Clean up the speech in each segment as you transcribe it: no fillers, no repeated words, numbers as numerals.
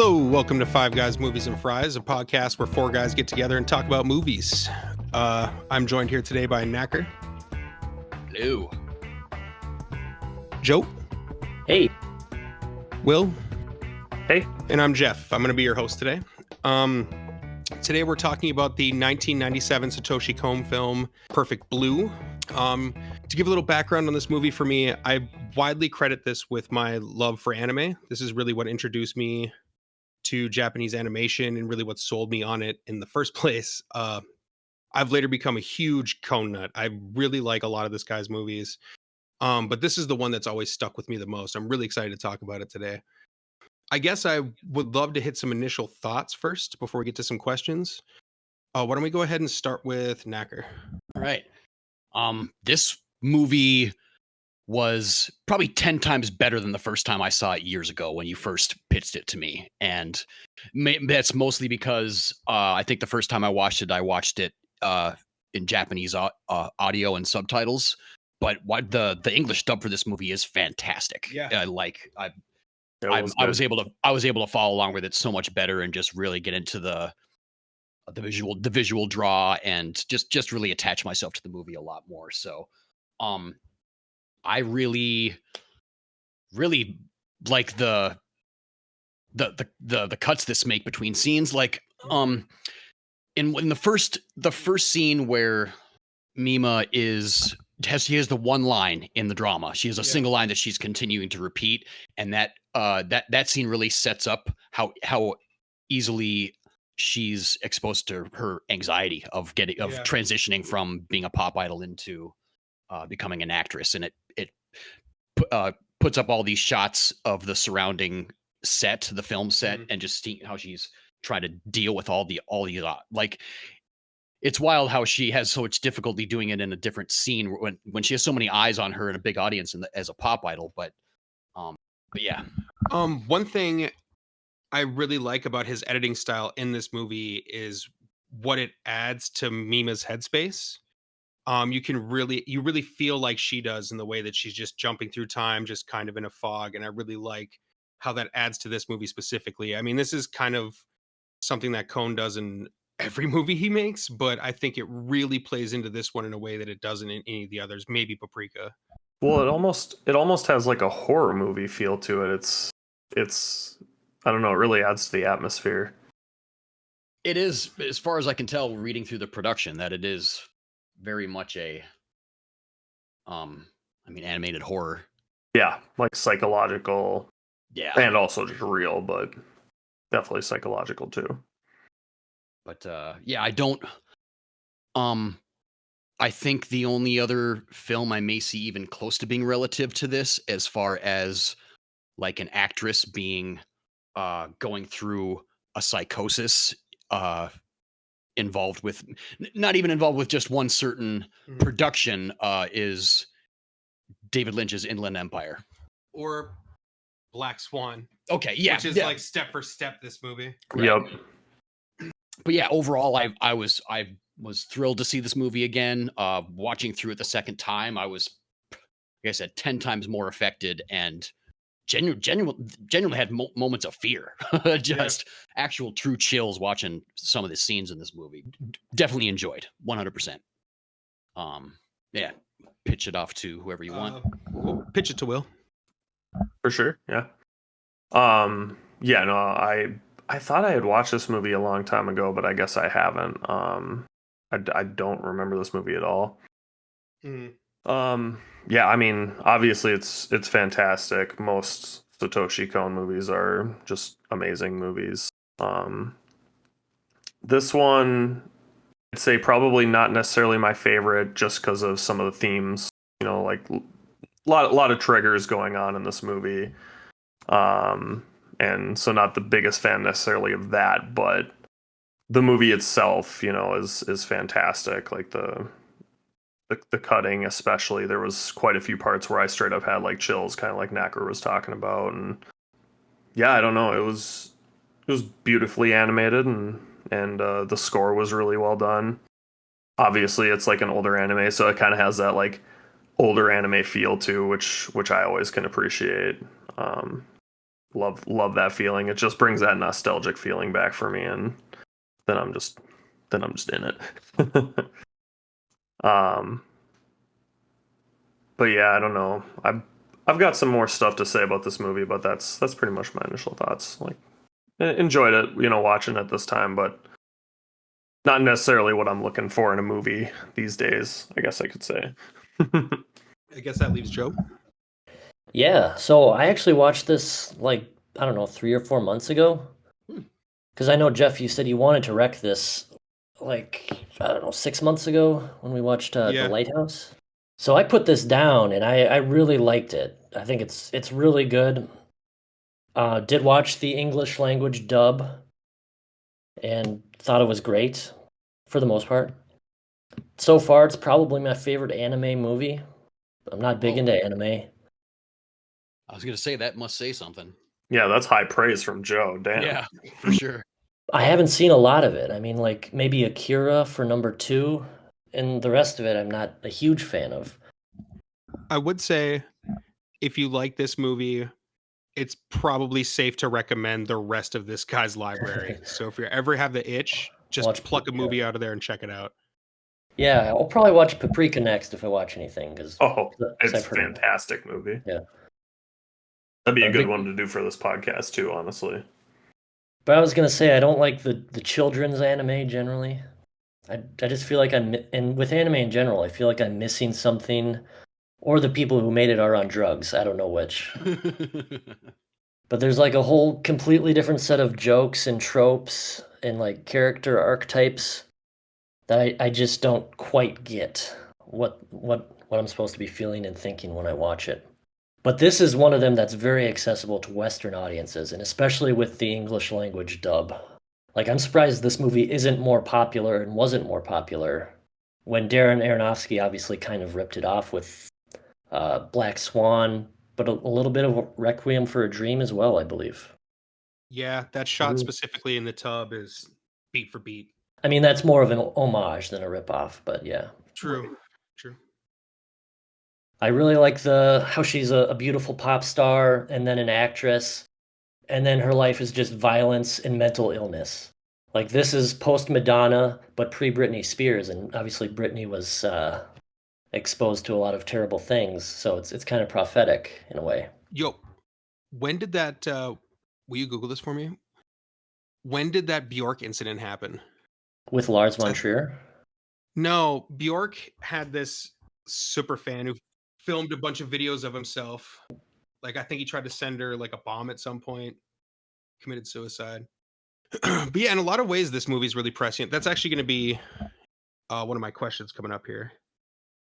Hello, welcome to Five Guys Movies and Fries, a podcast where four guys get together and talk about movies. I'm joined here today by Knacker. Hello. Joe. Hey. Will. Hey. And I'm Jeff. I'm going to be your host today. Today we're talking about the 1997 Satoshi Kon film, Perfect Blue. To give a little background on this movie for me, I widely credit this with my love for anime. This is really what introduced me to Japanese animation and really what sold me on it in the first place. I've later become a huge Kon nut. I really like a lot of this guy's movies. But this is the one that's always stuck with me the most. I'm really excited to talk about it today. I guess I would love to hit some initial thoughts first before we get to some questions. Why don't we go ahead and start with Knacker? All right. This movie was probably 10 times better than the first time I saw it years ago when you first pitched it to me. And that's mostly because I think the first time I watched it in Japanese audio and subtitles. But what the English dub for this movie is fantastic. Yeah. I was able to follow along with it so much better and just really get into the visual draw and just really attach myself to the movie a lot more. So I really like the cuts this make between scenes. Like in the first scene where Mima she has the one line in the drama. She has a single line that she's continuing to repeat, and that scene really sets up how easily she's exposed to her anxiety of transitioning from being a pop idol into becoming an actress. And it puts up all these shots of the surrounding set, the film set, and just seeing how she's trying to deal with all these like. It's wild how she has so much difficulty doing it in a different scene when she has so many eyes on her and a big audience as a pop idol. But yeah. One thing I really like about his editing style in this movie is what it adds to Mima's headspace. You really feel like she does in the way that she's just jumping through time, just kind of in a fog. And I really like how that adds to this movie specifically. I mean, this is kind of something that Kon does in every movie he makes, but I think it really plays into this one in a way that it doesn't in any of the others, maybe Paprika. Well, it almost has like a horror movie feel to it. It's I don't know, it really adds to the atmosphere. It is, as far as I can tell, reading through the production, that it is very much a animated horror. Yeah, like psychological. Yeah. And also just real, but definitely psychological too. But I don't. I think the only other film I may see even close to being relative to this, as far as like an actress being going through a psychosis, not even involved with just one certain production, is David Lynch's Inland Empire or Black Swan. Okay, yeah, which is like step for step this movie. Right. Yep. But yeah, overall, I was thrilled to see this movie again. Watching through it the second time, I was, like I said, 10 times more affected and genuinely had moments of fear. Just actual true chills watching some of the scenes in this movie. Definitely enjoyed, 100%. Yeah, pitch it off to whoever you want. We'll pitch it to Will. For sure, yeah. I thought I had watched this movie a long time ago, but I guess I haven't. I don't remember this movie at all. Yeah, I mean, obviously it's fantastic. Most Satoshi Kon movies are just amazing movies. This one, I'd say probably not necessarily my favorite, just because of some of the themes. You know, like a lot of triggers going on in this movie. And so not the biggest fan necessarily of that, but the movie itself, you know, is fantastic. Like the cutting, especially, there was quite a few parts where I straight up had like chills, kind of like Knacker was talking about. And yeah, I don't know, it was beautifully animated, and the score was really well done. Obviously, it's like an older anime, so it kind of has that like older anime feel too, which I always can appreciate. love that feeling. It just brings that nostalgic feeling back for me, and then I'm just in it. But yeah, I don't know. I've got some more stuff to say about this movie, but that's pretty much my initial thoughts. Like, enjoyed it, watching it this time, but not necessarily what I'm looking for in a movie these days, I guess I could say. I guess that leaves Joe. Yeah, so I actually watched this like, I don't know, 3 or 4 months ago. Because I know, Jeff, you said you wanted to wreck this like, I don't know, 6 months ago when we watched Yeah. The Lighthouse. So I put this down and I really liked it. I think it's really good. Did watch the English language dub and thought it was great for the most part. So far, it's probably my favorite anime movie. I'm not big into anime. I was gonna say that must say something. Yeah, that's high praise from Joe. Damn. Yeah, for sure. I haven't seen a lot of it. I mean, like maybe Akira for number 2, and the rest of it I'm not a huge fan of. I would say if you like this movie, it's probably safe to recommend the rest of this guy's library. So if you ever have the itch, just Watch pluck a Paprika. movie out of there and check it out. Yeah, I'll probably watch Paprika next if I watch anything. Cause it's a I've heard of it. fantastic movie. Yeah. That'd be a I good think- one to do for this podcast too, honestly. But I was gonna say I don't like the children's anime generally. I just feel like and with anime in general, I feel like I'm missing something, or the people who made it are on drugs. I don't know which. But there's like a whole completely different set of jokes and tropes and like character archetypes that I just don't quite get what I'm supposed to be feeling and thinking when I watch it. But this is one of them that's very accessible to Western audiences, and especially with the English language dub. Like, I'm surprised this movie isn't more popular and wasn't more popular when Darren Aronofsky obviously kind of ripped it off with Black Swan, but a little bit of Requiem for a Dream as well, I believe. Yeah, that shot specifically in the tub is beat for beat. I mean, that's more of an homage than a ripoff, but yeah. True. I really like how she's a beautiful pop star and then an actress, and then her life is just violence and mental illness. Like, this is post Madonna, but pre Britney Spears, and obviously Britney was exposed to a lot of terrible things, so it's kind of prophetic in a way. Yo, when did that? Will you Google this for me? When did that Bjork incident happen? With Lars von Trier? No, Bjork had this super fan who filmed a bunch of videos of himself. Like, I think he tried to send her like a bomb at some point, committed suicide. But yeah, in a lot of ways, this movie is really prescient. That's actually going to be one of my questions coming up here.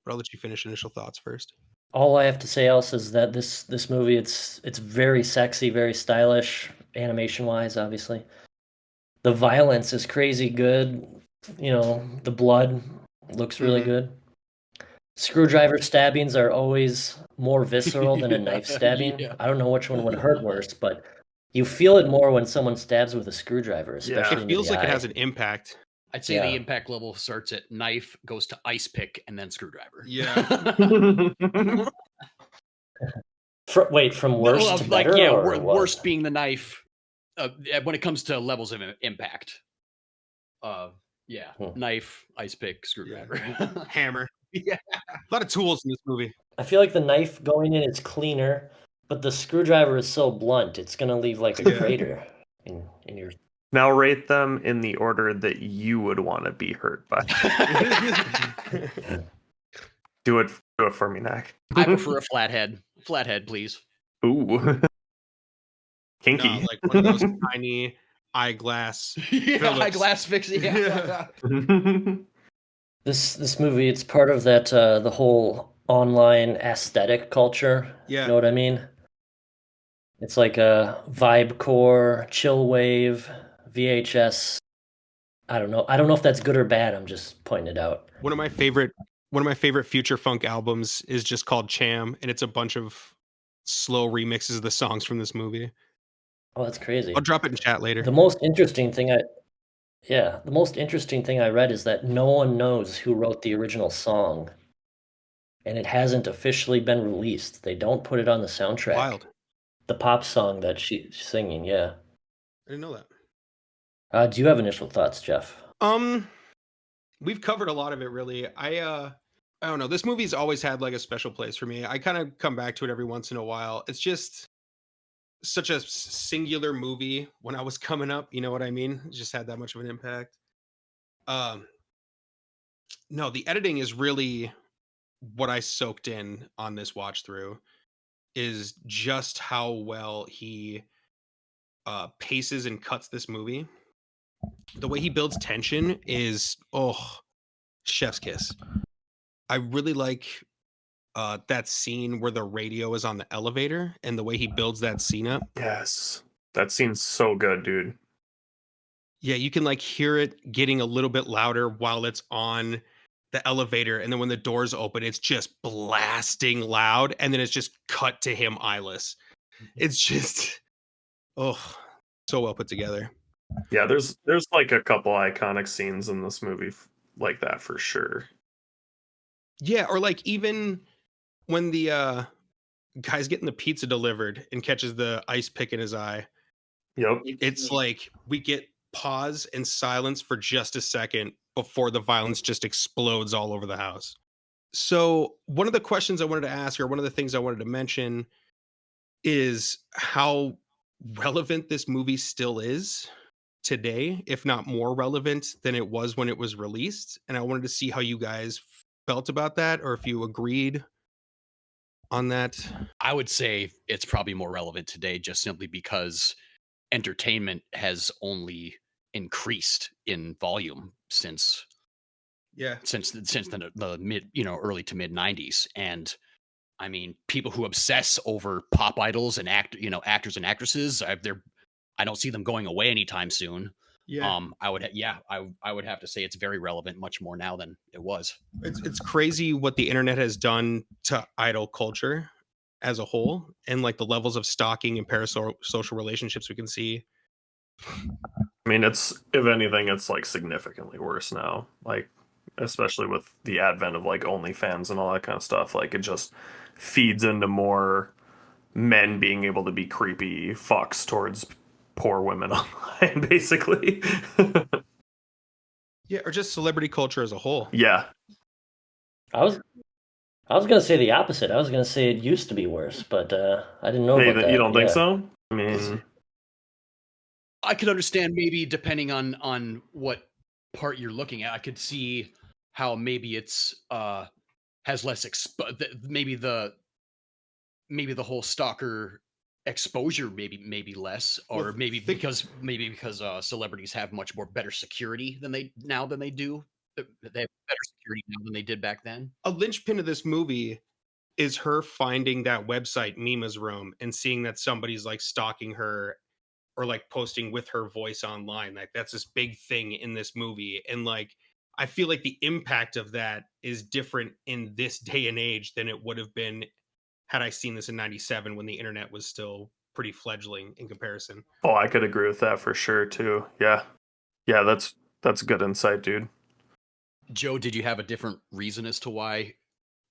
But I'll let you finish initial thoughts first. All I have to say else is that this movie, it's very sexy, very stylish, animation-wise, obviously. The violence is crazy good. The blood looks really good. Screwdriver stabbings are always more visceral than a knife stabbing. Yeah. I don't know which one would hurt worse, but you feel it more when someone stabs with a screwdriver, especially It feels into the like it eye. has an impact. I'd say Yeah. the impact level starts at knife, goes to ice pick, and then screwdriver. Yeah. From worst to better? or what? Worst being the knife when it comes to levels of impact. Knife, ice pick, screwdriver. Hammer. Yeah. A lot of tools in this movie. I feel like the knife going in is cleaner, but the screwdriver is so blunt, it's going to leave like a crater in your... Now rate them in the order that you would want to be hurt by. Do it for me, Nick. I prefer a flathead. Flathead, please. Ooh. Kinky. No, like one of those tiny eyeglass. Phillips. Eyeglass fixing. Yeah. This movie, it's part of that the whole online aesthetic culture. Yeah. You know what I mean? It's like a vibe core, chill wave, VHS. I don't know if that's good or bad. I'm just pointing it out. One of my favorite future funk albums is just called Cham, and it's a bunch of slow remixes of the songs from this movie. Oh, that's crazy. I'll drop it in chat later. The most interesting thing I read is that no one knows who wrote the original song, and it hasn't officially been released. They don't put it on the soundtrack. Wild. the pop song that she's singing. Yeah. I didn't know that. Do you have initial thoughts, Jeff? We've covered a lot of it, really. I don't know. This movie's always had like a special place for me. I kind of come back to it every once in a while. It's just such a singular movie when I was coming up. You know what I mean? It just had that much of an impact. Um, no, the editing is really what I soaked in on this watch through. Is just how well he paces and cuts this movie. The way he builds tension is chef's kiss. I really like that scene where the radio is on the elevator and the way he builds that scene up. Yes. That scene's so good, dude. Yeah, you can like hear it getting a little bit louder while it's on the elevator, and then when the doors open, it's just blasting loud, and then it's just cut to him eyeless. It's just oh, so well put together. Yeah, there's like a couple iconic scenes in this movie like that for sure. Yeah, or like even when the guy's getting the pizza delivered and catches the ice pick in his eye. Yep. It's like we get pause and silence for just a second before the violence just explodes all over the house. So, one of the questions I wanted to ask, or one of the things I wanted to mention, is how relevant this movie still is today, if not more relevant than it was when it was released. And I wanted to see how you guys felt about that, or if you agreed on that. I would say it's probably more relevant today just simply because entertainment has only increased in volume since Yeah. the mid, early to mid 90s. And I mean, people who obsess over pop idols and actors and actresses, I don't see them going away anytime soon. Yeah. I would have to say it's very relevant, much more now than it was. It's crazy what the internet has done to idol culture as a whole, and like the levels of stalking and parasocial relationships we can see. I mean, it's, if anything, it's like significantly worse now. Like, especially with the advent of like OnlyFans and all that kind of stuff. Like, it just feeds into more men being able to be creepy fucks towards poor women online, basically. Yeah, or just celebrity culture as a whole. Yeah. I was gonna say the opposite. I was gonna say it used to be worse, but I didn't know about that. You don't think Yeah. so? I mean, I could understand maybe depending on what part you're looking at. I could see how maybe it's has less maybe the whole stalker exposure maybe less, or Well, maybe because celebrities have much more better security than they do. They have better security now than they did back then. A linchpin of this movie is her finding that website Mima's Room and seeing that somebody's like stalking her or like posting with her voice online. Like that's this big thing in this movie. And like I feel like the impact of that is different in this day and age than it would have been had I seen this in 97 when the internet was still pretty fledgling in comparison. oh, I could agree with that for sure too. Yeah. Yeah, that's good insight, dude. Joe, did you have a different reason as to why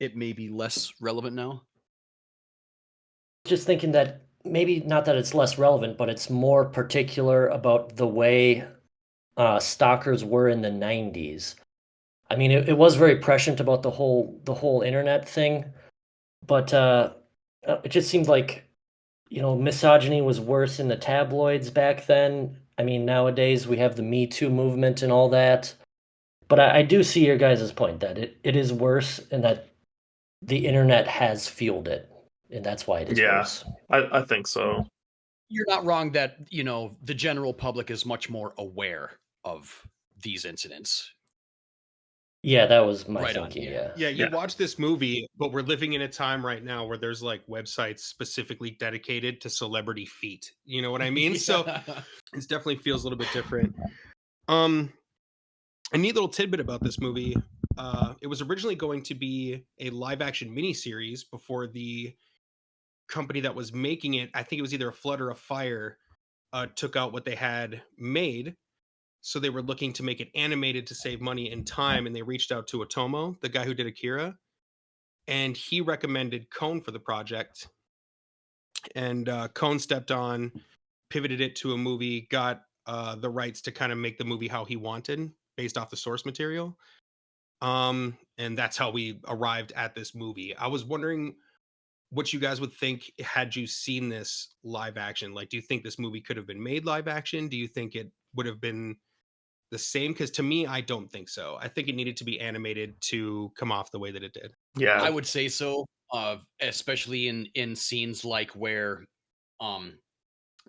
it may be less relevant now? Just thinking that maybe not that it's less relevant, but it's more particular about the way stalkers were in the 90s. I mean, it was very prescient about the whole internet thing, but it just seemed like misogyny was worse in the tabloids back then. I mean, nowadays we have the Me Too movement and all that. But I do see your guys' point that it is worse and that the internet has fueled it. And that's why it is Yeah. worse. I think so. You're not wrong that, the general public is much more aware of these incidents. Yeah, that was my Right on, thinking. yeah. Yeah, you Yeah. watch this movie, but we're living in a time right now where there's like websites specifically dedicated to celebrity feet. You know what I mean? So it definitely feels a little bit different. A neat little tidbit about this movie. It was originally going to be a live action miniseries before the company that was making it, I think it was either a flood or a fire, took out what they had made. So they were looking to make it animated to save money and time, and they reached out to Otomo, the guy who did Akira, and he recommended Kon for the project. and Kon stepped on, pivoted it to a movie, got the rights to kind of make the movie how he wanted based off the source material. And that's how we arrived at this movie. I was wondering what you guys would think had you seen this live action. Like, do you think this movie could have been made live action? Do you think it would have been the same? Because to me, I don't think so. I think it needed to be animated to come off the way that it did. Yeah, I would say so, especially in scenes like where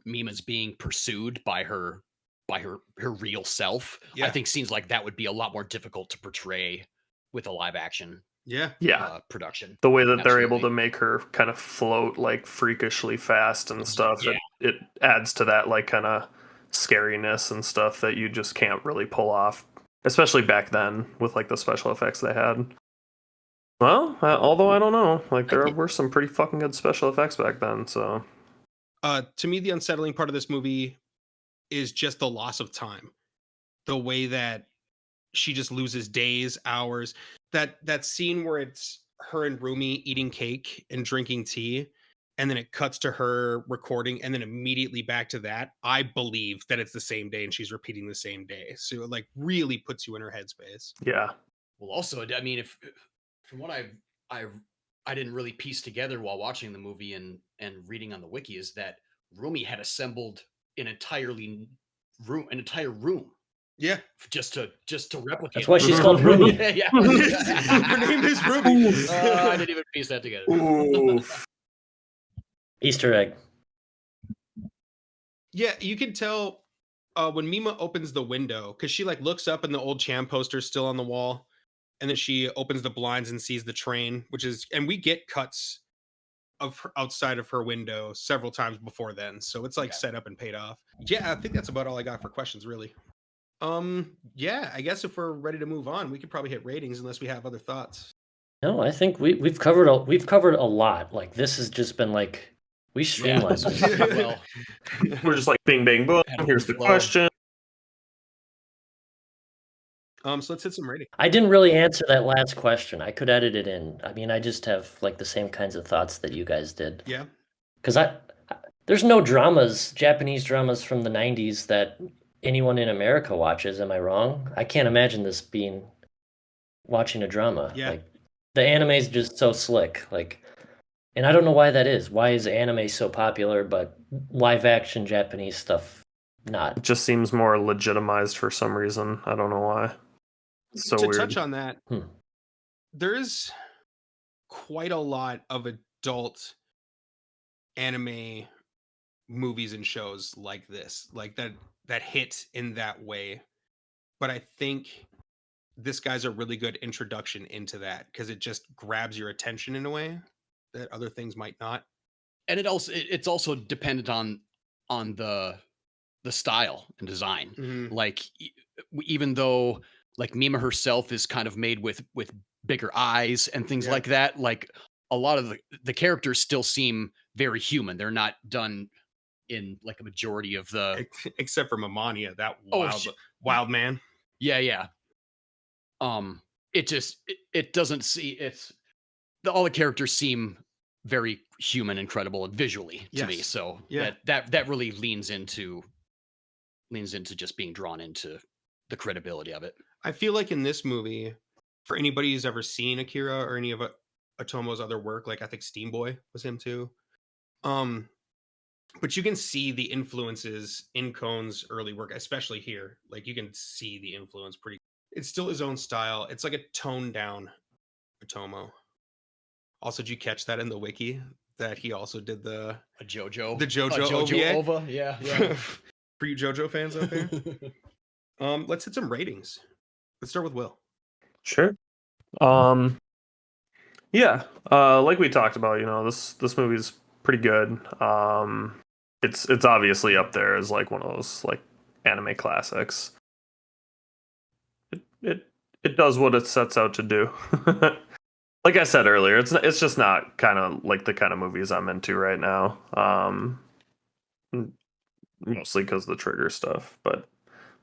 Mima's being pursued by her real self. Yeah. I think scenes like that would be a lot more difficult to portray with a live action Yeah. production. the way that they're able Absolutely. to make her kind of float like freakishly fast and stuff, Yeah. it adds to that like kind of scariness and stuff that you just can't really pull off, especially back then with like the special effects they had. Well, although I don't know, like there were some pretty fucking good special effects back then. So To me, the unsettling part of this movie is just the loss of time. The way that she just loses days, hours. That scene where it's her and Rumi eating cake and drinking tea, and then it cuts to her recording, and then immediately back to that. I believe that it's the same day and she's repeating the same day. So it like really puts you in her headspace. yeah, Well, also, I mean, if from what I didn't really piece together while watching the movie and reading on the wiki is that Rumi had assembled an entire room Yeah. just to replicate. That's why she's it. called Rumi. Yeah. Her name is Ruby. I didn't even piece that together. Oof. Easter egg. Yeah, you can tell when Mima opens the window, because she like looks up and the old Cham poster's still on the wall, and then she opens the blinds and sees the train, and we get cuts of her, outside of her window several times before then, so it's like set up and paid off. Yeah, I think that's about all I got for questions, really. Yeah, I guess if we're ready to move on, we could probably hit ratings unless we have other thoughts. No, I think we've covered a lot. Like this has just been like we streamlined this. Well, We're just like bing bang boom. Here's the question. So let's hit some ratings. I didn't really answer that last question. I could edit it in. I mean, I just have like the same kinds of thoughts that you guys did. Yeah. Because there's no dramas, Japanese dramas from the 90s that anyone in America watches. Am I wrong? I can't imagine this being watching a drama. Yeah. Like the anime is just so slick. Like, and I don't know why that is. Why is anime so popular, but live action Japanese stuff not? It just seems more legitimized for some reason. I don't know why. It's so to weird. touch on that, there is quite a lot of adult anime movies and shows like this, like that hit in that way. But I think this guy's a really good introduction into that because it just grabs your attention in a way that other things might not. And it's also dependent on the style and design. Mhm. Like even though like Mima herself is kind of made with bigger eyes and things Yeah. like that, like a lot of the characters still seem very human. They're not done in like a majority of the Except for Mamania, that Oh, wild man. yeah. It doesn't see all the characters seem very human and credible visually to me. Yes. So Yeah. that really leans into just being drawn into the credibility of it. I feel like in this movie, for anybody who's ever seen Akira or any of Otomo's other work, like I think Steam Boy was him too. But you can see the influences in Kon's early work, especially here. Like you can see the influence pretty. It's still his own style. It's like a toned down Otomo. Also, did you catch that in the wiki that he also did the JoJo OVA? OVA? Yeah. For you JoJo fans out there. Let's hit some ratings. Let's start with Will. Sure. Yeah. Like we talked about, this movie's pretty good. It's obviously up there as like one of those like anime classics. It does what it sets out to do. Like I said earlier, it's just not kind of like the kind of movies I'm into right now. Mostly because of the trigger stuff, but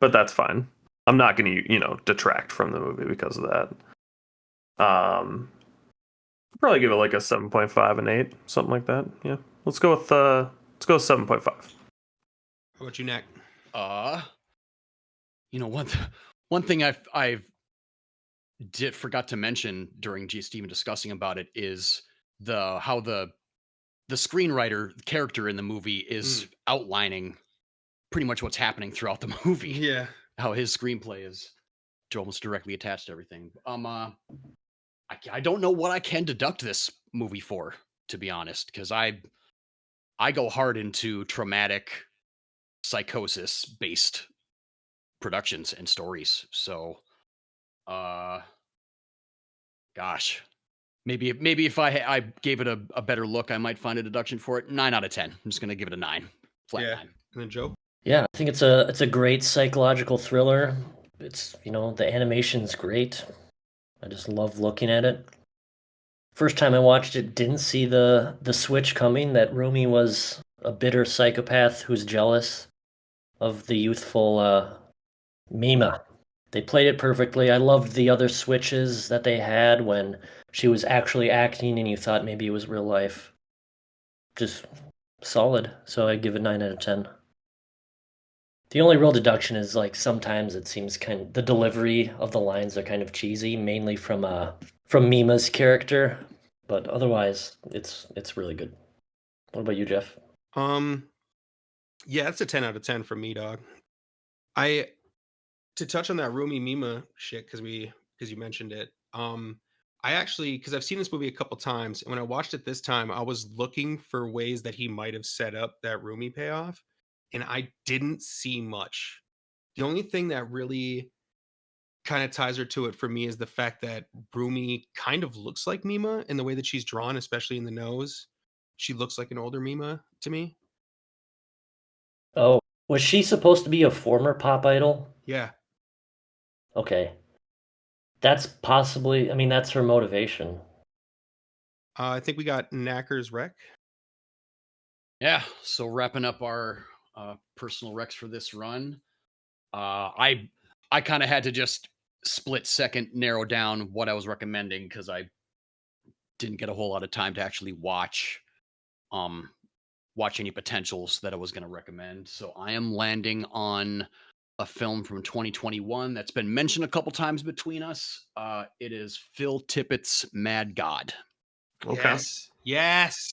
that's fine. I'm not going to detract from the movie because of that. I'll probably give it like a 7.5 and 8, something like that. Yeah. Let's go with 7.5. How about you, Nick? You know, one thing I've forgot to mention during Steven discussing about it is how the screenwriter character in the movie is outlining pretty much what's happening throughout the movie. Yeah. How his screenplay is almost directly attached to everything. I don't know what I can deduct this movie for, to be honest, because I go hard into traumatic psychosis based productions and stories. So gosh, maybe if I gave it a better look, I might find a deduction for it. 9 out of 10. I'm just gonna give it a 9. Flat 9. And then Joe? Yeah, I think it's a great psychological thriller. It's, the animation's great. I just love looking at it. First time I watched it, didn't see the switch coming that Rumi was a bitter psychopath who's jealous of the youthful Mima. They played it perfectly. I loved the other switches that they had when she was actually acting and you thought maybe it was real life. Just solid. So I give it 9 out of 10. The only real deduction is like sometimes it seems the delivery of the lines are kind of cheesy, mainly from Mima's character, but otherwise it's really good. What about you, Jeff? Yeah, it's a 10 out of 10 for me, dog. To touch on that Rumi Mima shit, because you mentioned it. I actually, because I've seen this movie a couple times, and when I watched it this time, I was looking for ways that he might have set up that Rumi payoff, and I didn't see much. The only thing that really kind of ties her to it for me is the fact that Rumi kind of looks like Mima in the way that she's drawn, especially in the nose. She looks like an older Mima to me. Oh, was she supposed to be a former pop idol? Yeah. Okay. That's possibly, that's her motivation. I think we got Knacker's Wreck. Yeah, so wrapping up our personal recs for this run, I kind of had to just split second narrow down what I was recommending because I didn't get a whole lot of time to actually watch any potentials that I was going to recommend. So I am landing on a film from 2021 that's been mentioned a couple times between us. It is Phil Tippett's Mad God. Okay. Yes.